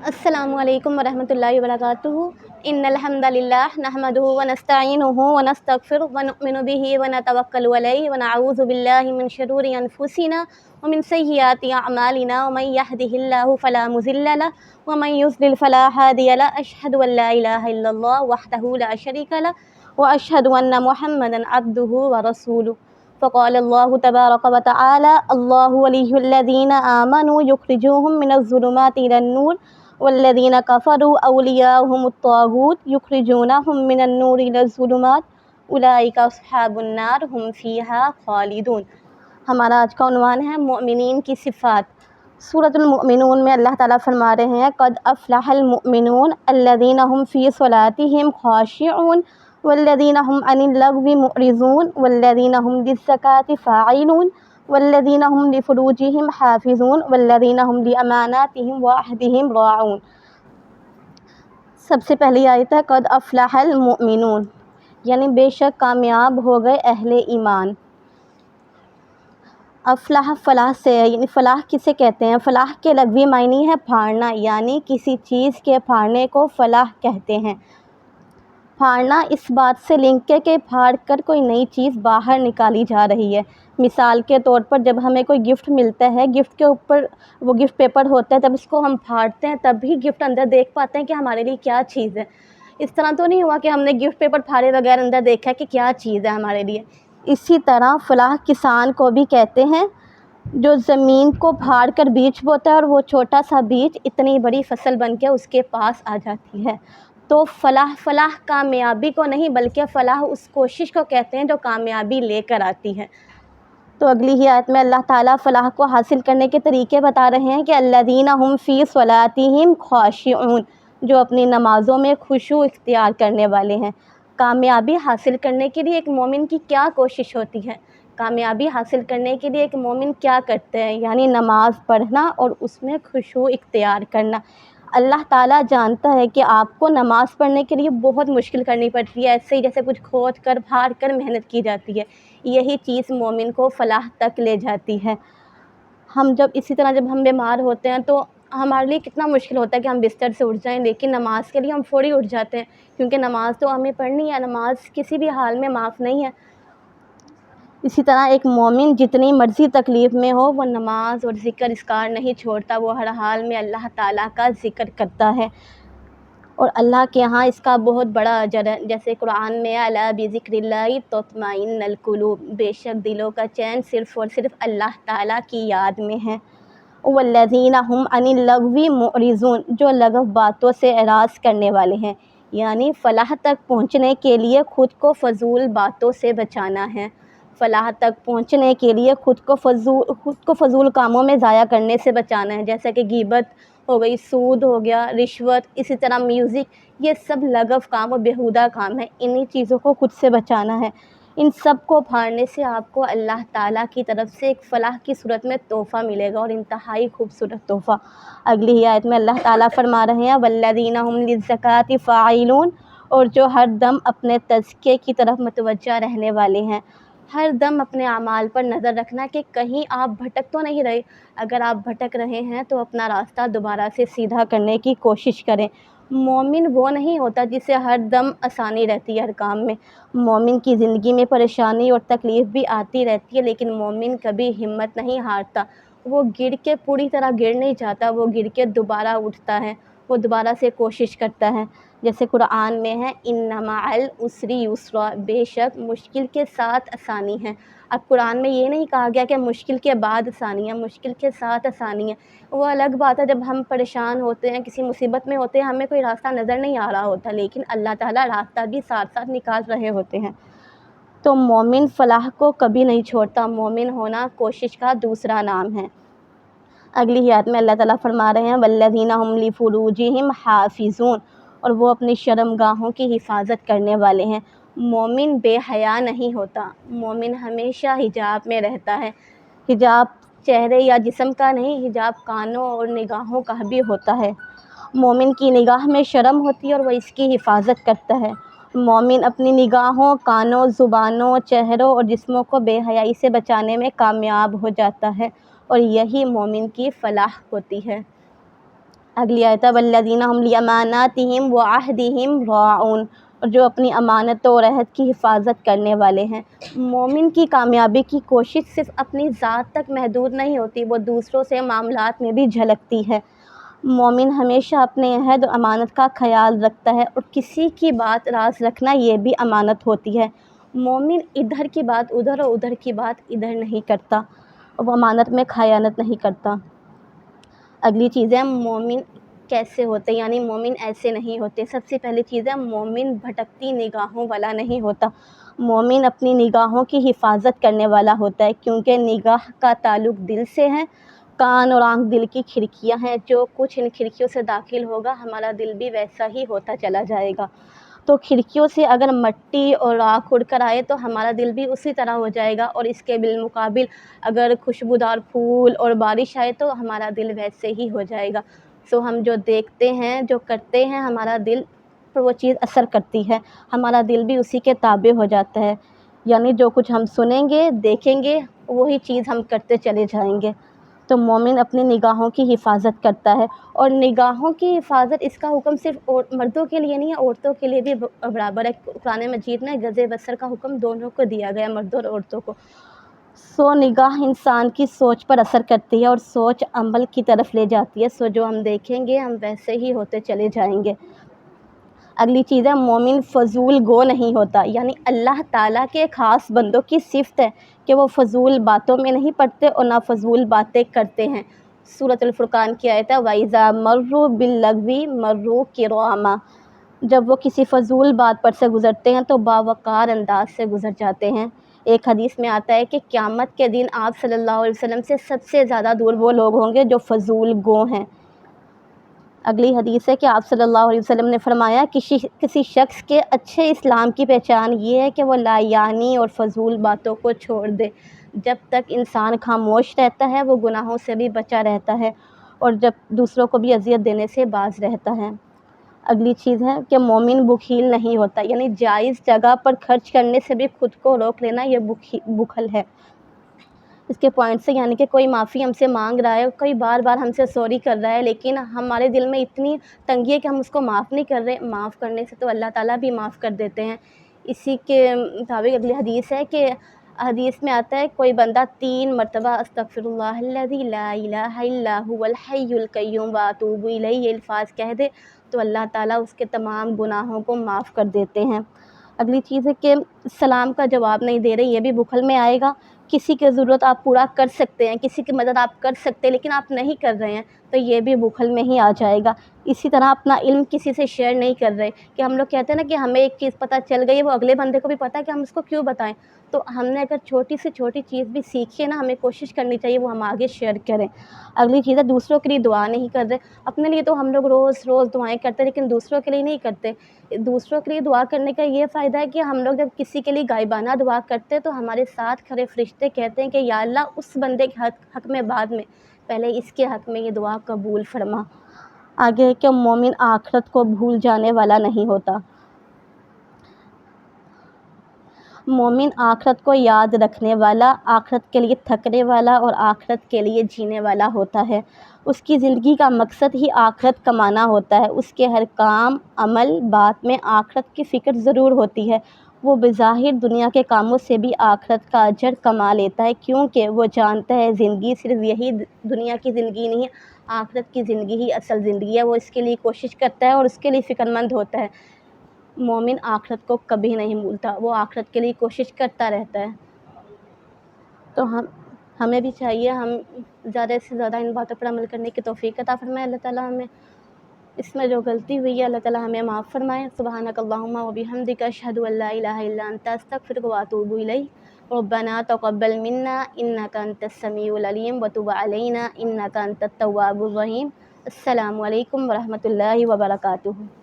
السلام علیکم ورحمۃ اللہ وبرکاتہ۔ ان الحمد للہ نحمده ونستعینه ونستغفره ونؤمن به ونتوکل علیہ ونعوذ باللہ من شرور انفسنا ومن سیئات اعمالنا ومن يهده الله فلا مضل له ومن يضلل فلا هادي له اشهد ان لا اله الا الله وحده لا شريك له واشهد ان محمدا عبده ورسوله۔ فقال الله تبارك وتعالى الله ولي الذين آمنوا يخرجوهم من الظلمات إلى النور والذين كفروا أولياؤهم الطاغوت يخرجونهم من النور إلى الظلمات أولئك أصحاب النار هم فيها خالدون۔ ہمارا آج کا عنوان ہے مؤمنین کی صفات۔ سورۃ المؤمنون میں اللہ تعالیٰ فرما رہے ہیں قد افلح المؤمنون الذین هم فی صلاتهم خاشعون والذین هم عن اللغو معرضون والذین هم للزکاة فاعلون والذین هم لفروجهم حافظون والذین هم لأماناتهم وعہدهم راعون۔ سب سے پہلی آیت ہے قد افلح المؤمنون، یعنی بے شک کامیاب ہو گئے اہل ایمان۔ افلاح فلاح سے ہے، یعنی فلاح کسے کہتے ہیں؟ فلاح کے لغوی معنی ہے پھاڑنا، یعنی کسی چیز کے پھاڑنے کو فلاح کہتے ہیں۔ پھاڑنا اس بات سے لنک ہے کہ پھاڑ کر کوئی نئی چیز باہر نکالی جا رہی ہے۔ مثال کے طور پر جب ہمیں کوئی گفٹ ملتا ہے، گفٹ کے اوپر وہ گفٹ پیپر ہوتا ہے، تب اس کو ہم پھاڑتے ہیں تب بھی گفٹ اندر دیکھ پاتے ہیں کہ ہمارے لیے کیا چیز ہے۔ اس طرح تو نہیں ہوا کہ ہم نے گفٹ پیپر پھاڑے بغیر اندر دیکھا کہ کیا چیز ہے ہمارے لیے۔ اسی طرح فلاح کسان کو بھی کہتے ہیں جو زمین کو پھاڑ کر بیج بوتا ہے اور وہ چھوٹا سا بیج اتنی بڑی فصل بن کے اس کے پاس آ جاتی ہے۔ تو فلاح کامیابی کو نہیں بلکہ فلاح اس کوشش کو کہتے ہیں جو کامیابی لے کر آتی ہے۔ تو اگلی ہی آیت میں اللہ تعالیٰ فلاح کو حاصل کرنے کے طریقے بتا رہے ہیں کہ الذین هم فی صلاتهم خاشعون، جو اپنی نمازوں میں خشوع اختیار کرنے والے ہیں۔ کامیابی حاصل کرنے کے لیے ایک مومن کی کیا کوشش ہوتی ہے؟ کامیابی حاصل کرنے کے لیے ایک مومن کیا کرتے ہیں؟ یعنی نماز پڑھنا اور اس میں خشوع اختیار کرنا۔ اللہ تعالیٰ جانتا ہے کہ آپ کو نماز پڑھنے کے لیے بہت مشکل کرنی پڑتی ہے، ایسے ہی جیسے کچھ کھود کر پھاڑ کر محنت کی جاتی ہے۔ یہی چیز مومن کو فلاح تک لے جاتی ہے۔ اسی طرح جب ہم بیمار ہوتے ہیں تو ہمارے لیے کتنا مشکل ہوتا ہے کہ ہم بستر سے اٹھ جائیں، لیکن نماز کے لیے ہم فوری اٹھ جاتے ہیں، کیونکہ نماز تو ہمیں پڑھنی ہے، نماز کسی بھی حال میں معاف نہیں ہے۔ اسی طرح ایک مومن جتنی مرضی تکلیف میں ہو وہ نماز اور ذکر اذکار نہیں چھوڑتا، وہ ہر حال میں اللہ تعالیٰ کا ذکر کرتا ہے، اور اللہ کے ہاں اس کا بہت بڑا اجر ہے۔ جیسے قرآن میں الا بذکر اللہ تطمئن القلوب، بے شک دلوں کا چین صرف اور صرف اللہ تعالیٰ کی یاد میں ہے۔ والذین هم عن اللغو معرضون، جو لغو باتوں سے اعراض کرنے والے ہیں، یعنی فلاح تک پہنچنے کے لیے خود کو فضول باتوں سے بچانا ہے۔ فلاح تک پہنچنے کے لیے خود کو فضول کاموں میں ضائع کرنے سے بچانا ہے، جیسا کہ غیبت ہو گئی، سود ہو گیا، رشوت، اسی طرح میوزک، یہ سب لغو کام اور بیہودہ کام ہے، انہی چیزوں کو خود سے بچانا ہے۔ ان سب کو پھاڑنے سے آپ کو اللہ تعالیٰ کی طرف سے ایک فلاح کی صورت میں تحفہ ملے گا، اور انتہائی خوبصورت تحفہ۔ اگلی ہی آیت میں اللہ تعالیٰ فرما رہے ہیں والذین هم للزکاة فاعلون، اور جو ہر دم اپنے تزکیے کی طرف متوجہ رہنے والے ہیں۔ ہر دم اپنے اعمال پر نظر رکھنا کہ کہیں آپ بھٹک تو نہیں رہے، اگر آپ بھٹک رہے ہیں تو اپنا راستہ دوبارہ سے سیدھا کرنے کی کوشش کریں۔ مومن وہ نہیں ہوتا جسے ہر دم آسانی رہتی ہے ہر کام میں۔ مومن کی زندگی میں پریشانی اور تکلیف بھی آتی رہتی ہے، لیکن مومن کبھی ہمت نہیں ہارتا، وہ گر کے پوری طرح گر نہیں جاتا، وہ گر کے دوبارہ اٹھتا ہے، وہ دوبارہ سے کوشش کرتا ہے۔ جیسے قرآن میں ہے ان مع العسر یسرا، بے شک مشکل کے ساتھ آسانی ہے۔ اب قرآن میں یہ نہیں کہا گیا کہ مشکل کے بعد آسانی ہے، مشکل کے ساتھ آسانی ہے۔ وہ الگ بات ہے جب ہم پریشان ہوتے ہیں، کسی مصیبت میں ہوتے ہیں، ہمیں کوئی راستہ نظر نہیں آ رہا ہوتا، لیکن اللہ تعالیٰ راستہ بھی ساتھ ساتھ نکال رہے ہوتے ہیں۔ تو مومن فلاح کو کبھی نہیں چھوڑتا، مومن ہونا کوشش کا دوسرا نام ہے۔ اگلی ہی آیت میں اللہ تعالیٰ فرما رہے ہیں والذین هم لفروجهم حافظون، اور وہ اپنی شرمگاہوں کی حفاظت کرنے والے ہیں۔ مومن بے حیا نہیں ہوتا، مومن ہمیشہ حجاب میں رہتا ہے۔ حجاب چہرے یا جسم کا نہیں، حجاب کانوں اور نگاہوں کا بھی ہوتا ہے۔ مومن کی نگاہ میں شرم ہوتی ہے اور وہ اس کی حفاظت کرتا ہے۔ مومن اپنی نگاہوں، کانوں، زبانوں، چہروں اور جسموں کو بے حیائی سے بچانے میں کامیاب ہو جاتا ہے، اور یہی مومن کی فلاح ہوتی ہے۔ اگلی آیت ہے والذین هم لأماناتهم وعہدہم راعون، اور جو اپنی امانتوں اور عہد کی حفاظت کرنے والے ہیں۔ مومن کی کامیابی کی کوشش صرف اپنی ذات تک محدود نہیں ہوتی، وہ دوسروں سے معاملات میں بھی جھلکتی ہے۔ مومن ہمیشہ اپنے عہد و امانت کا خیال رکھتا ہے، اور کسی کی بات راز رکھنا یہ بھی امانت ہوتی ہے۔ مومن ادھر کی بات ادھر اور ادھر کی بات ادھر نہیں کرتا، وہ امانت میں خیانت نہیں کرتا۔ اگلی چیز ہے مومن کیسے ہوتے، یعنی مومن ایسے نہیں ہوتے۔ سب سے پہلی چیز ہے مومن بھٹکتی نگاہوں والا نہیں ہوتا، مومن اپنی نگاہوں کی حفاظت کرنے والا ہوتا ہے، کیونکہ نگاہ کا تعلق دل سے ہے۔ کان اور آنکھ دل کی کھڑکیاں ہیں، جو کچھ ان کھڑکیوں سے داخل ہوگا ہمارا دل بھی ویسا ہی ہوتا چلا جائے گا۔ تو کھڑکیوں سے اگر مٹی اور راکھ اڑ کر آئے تو ہمارا دل بھی اسی طرح ہو جائے گا، اور اس کے بالمقابل اگر خوشبودار پھول اور بارش آئے تو ہمارا دل ویسے ہی ہو جائے گا۔ سو ہم جو دیکھتے ہیں، جو کرتے ہیں، ہمارا دل پر وہ چیز اثر کرتی ہے، ہمارا دل بھی اسی کے تابع ہو جاتا ہے، یعنی جو کچھ ہم سنیں گے دیکھیں گے وہی چیز ہم کرتے چلے جائیں گے۔ تو مومن اپنی نگاہوں کی حفاظت کرتا ہے، اور نگاہوں کی حفاظت اس کا حکم صرف مردوں کے لیے نہیں ہے، عورتوں کے لیے بھی برابر ہے۔ قرآن مجید میں غض بصر کا حکم دونوں کو دیا گیا، مردوں اور عورتوں کو۔ سو نگاہ انسان کی سوچ پر اثر کرتی ہے، اور سوچ عمل کی طرف لے جاتی ہے۔ سو جو ہم دیکھیں گے ہم ویسے ہی ہوتے چلے جائیں گے۔ اگلی چیز ہے مومن فضول گو نہیں ہوتا، یعنی اللہ تعالیٰ کے خاص بندوں کی صفت ہے کہ وہ فضول باتوں میں نہیں پڑتے اور نہ فضول باتیں کرتے ہیں۔ سورۃ الفرقان کی آیت ہے وَإِذَا مَرُّوا بِاللَّغْوِ مَرُّوا كِرَامًا، جب وہ کسی فضول بات پر سے گزرتے ہیں تو باوقار انداز سے گزر جاتے ہیں۔ ایک حدیث میں آتا ہے کہ قیامت کے دن آپ صلی اللہ علیہ وسلم سے سب سے زیادہ دور وہ لوگ ہوں گے جو فضول گو ہیں۔ اگلی حدیث ہے کہ آپ صلی اللہ علیہ وسلم نے فرمایا کہ کسی شخص کے اچھے اسلام کی پہچان یہ ہے کہ وہ لایعنی اور فضول باتوں کو چھوڑ دے۔ جب تک انسان خاموش رہتا ہے وہ گناہوں سے بھی بچا رہتا ہے، اور جب دوسروں کو بھی اذیت دینے سے باز رہتا ہے۔ اگلی چیز ہے کہ مومن بخیل نہیں ہوتا، یعنی جائز جگہ پر خرچ کرنے سے بھی خود کو روک لینا یہ بخل ہے۔ اس کے پوائنٹس سے یعنی کہ کوئی معافی ہم سے مانگ رہا ہے، کوئی بار بار ہم سے سوری کر رہا ہے، لیکن ہمارے دل میں اتنی تنگی ہے کہ ہم اس کو معاف نہیں کر رہے۔ معاف کرنے سے تو اللہ تعالیٰ بھی معاف کر دیتے ہیں۔ اسی کے مطابق اگلی حدیث ہے کہ حدیث میں آتا ہے کوئی بندہ 3 مرتبہ استغفر اللہ الذی لا الہ الا هو الحی القیوم واتوب الیہ یہ الفاظ کہہ دے تو اللہ تعالیٰ اس کے تمام گناہوں کو معاف کر دیتے ہیں۔ اگلی چیز ہے کہ سلام کا جواب نہیں دے رہے، یہ بھی بخل میں آئے گا۔ کسی کی ضرورت آپ پورا کر سکتے ہیں، کسی کی مدد آپ کر سکتے ہیں، لیکن آپ نہیں کر رہے ہیں تو یہ بھی بخل میں ہی آ جائے گا۔ اسی طرح اپنا علم کسی سے شیئر نہیں کر رہے، کہ ہم لوگ کہتے ہیں نا کہ ہمیں ایک چیز پتہ چل گئی ہے، وہ اگلے بندے کو بھی پتہ ہے کہ ہم اس کو کیوں بتائیں۔ تو ہم نے اگر چھوٹی سے چھوٹی چیز بھی سیکھی ہے نا، ہمیں کوشش کرنی چاہیے وہ ہم آگے شیئر کریں۔ اگلی چیز ہے دوسروں کے لیے دعا نہیں کر رہے۔ اپنے لیے تو ہم لوگ روز دعائیں کرتے ہیں، لیکن دوسروں کے لیے نہیں کرتے۔ دوسروں کے لیے دعا کرنے کا یہ فائدہ ہے کہ ہم لوگ جب کسی کے لیے غائبانہ دعا کرتے ہیں تو ہمارے ساتھ کھڑے فرشتے کہتے ہیں کہ یا اللہ اس بندے کے حق میں بعد میں، پہلے اس کے حق میں یہ دعا قبول فرما۔ آگے ہے کہ مومن آخرت کو بھول جانے والا نہیں ہوتا، مومن آخرت کو یاد رکھنے والا، آخرت کے لیے تھکنے والا اور آخرت کے لیے جینے والا ہوتا ہے۔ اس کی زندگی کا مقصد ہی آخرت کمانا ہوتا ہے، اس کے ہر کام عمل بات میں آخرت کی فکر ضرور ہوتی ہے۔ وہ بظاہر دنیا کے کاموں سے بھی آخرت کا اجر کما لیتا ہے، کیونکہ وہ جانتا ہے زندگی صرف یہی دنیا کی زندگی نہیں ہے، آخرت کی زندگی ہی اصل زندگی ہے۔ وہ اس کے لیے کوشش کرتا ہے اور اس کے لیے فکر مند ہوتا ہے۔ مومن آخرت کو کبھی نہیں بھولتا، وہ آخرت کے لیے کوشش کرتا رہتا ہے۔ تو ہمیں بھی چاہیے ہم زیادہ سے زیادہ ان باتوں پر عمل کرنے کی توفیق عطا فرمائے اللہ تعالیٰ ہمیں۔ اس میں جو غلطی ہوئی ہے اللہ تعالیٰ ہمیں معاف فرمائے۔ سبحانک اللہم و بحمدک اشہد ان لا الہ الا انت استغفرک واتوب الیک۔ ربنا تقبل منا انک انت السمیع العلیم وتب علینا انک انت التواب الرحیم۔ السلام علیکم ورحمۃ اللہ وبرکاتہ۔